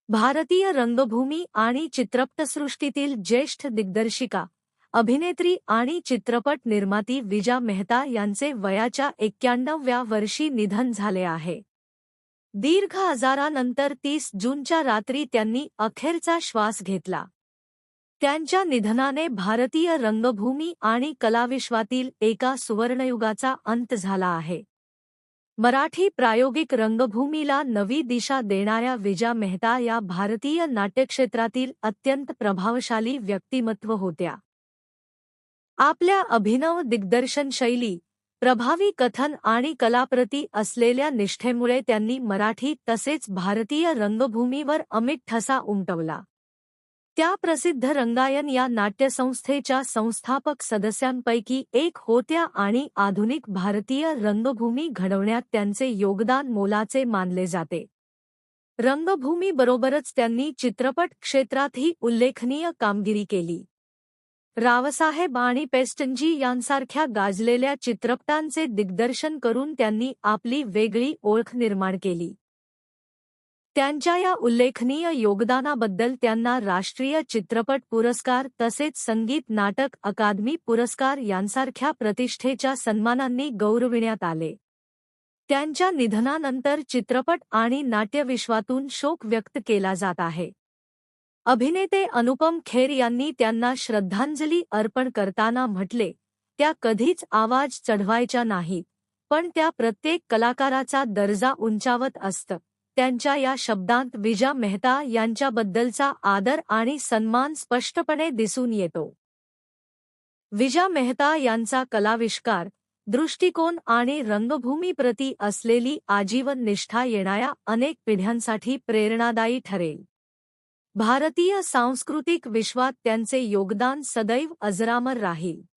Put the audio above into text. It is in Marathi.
भारतीय रंगभूमी आणि चित्रपटसृष्टीतील ज्येष्ठ दिग्दर्शिका, अभिनेत्री आणि चित्रपट निर्माती विजा मेहता यांचे वयाच्या 91व्या वर्षी निधन झाले आहे. दीर्घ आजारानंतर 30 जूनच्या रात्री त्यांनी अखेरचा श्वास घेतला. त्यांच्या निधनाने भारतीय रंगभूमी आणि कलाविश्वातील एका सुवर्णयुगाचा अंत झाला आहे. मराठी प्रायोगिक रंगभूमीला नवी दिशा देणाऱ्या विजा मेहता या भारतीय नाट्यक्षेत्रातील अत्यंत प्रभावशाली व्यक्तिमत्व होत्या. आपल्या अभिनव दिग्दर्शन शैली, प्रभावी कथन आणि कलाप्रती असलेल्या निष्ठेमुळे त्यांनी मराठी तसेच भारतीय रंगभूमीवर अमिट ठसा उमटवला. त्या प्रसिद्ध रंगायन या नाट्यसंस्थेच्या संस्थापक सदस्यांपैकी एक होत्या आणि आधुनिक भारतीय रंगभूमी घडवण्यात त्यांचे योगदान मोलाचे मानले जाते. रंगभूमीबरोबरच त्यांनी चित्रपट क्षेत्रातही उल्लेखनीय कामगिरी केली. रावसाहेब आणि पेस्टनजी यांसारख्या गाजलेल्या चित्रपटांचे दिग्दर्शन करून त्यांनी आपली वेगळी ओळख निर्माण केली. त्यांच्या या उल्लेखनीय योगदानाबद्दल त्यांना राष्ट्रीय चित्रपट पुरस्कार तसेच संगीत नाटक अकादमी पुरस्कार यांसारख्या प्रतिष्ठेच्या सन्मानांनी गौरविण्यात आले. त्यांच्या निधनानंतर चित्रपट आणि नाट्यविश्वातून शोक व्यक्त केला जात आहे. अभिनेते अनुपम खेर यांनी त्यांना श्रद्धांजली अर्पण करताना म्हटले, "त्या कधीच आवाज चढवायच्या नाहीत, पण त्या प्रत्येक कलाकाराचा दर्जा उंचावत असतं." त्यांच्या या शब्दांत विजा मेहता यांच्याबद्दलचा आदर आणि सन्मान स्पष्टपणे दिसून येतो. विजा मेहता यांचा कलाविष्कार, दृष्टिकोन आणि रंगभूमीप्रती असलेली आजीवन निष्ठा येणाऱ्या अनेक पिढ्यांसाठी प्रेरणादायी ठरेल. भारतीय सांस्कृतिक विश्वात त्यांचे योगदान सदैव अजरामर राहील.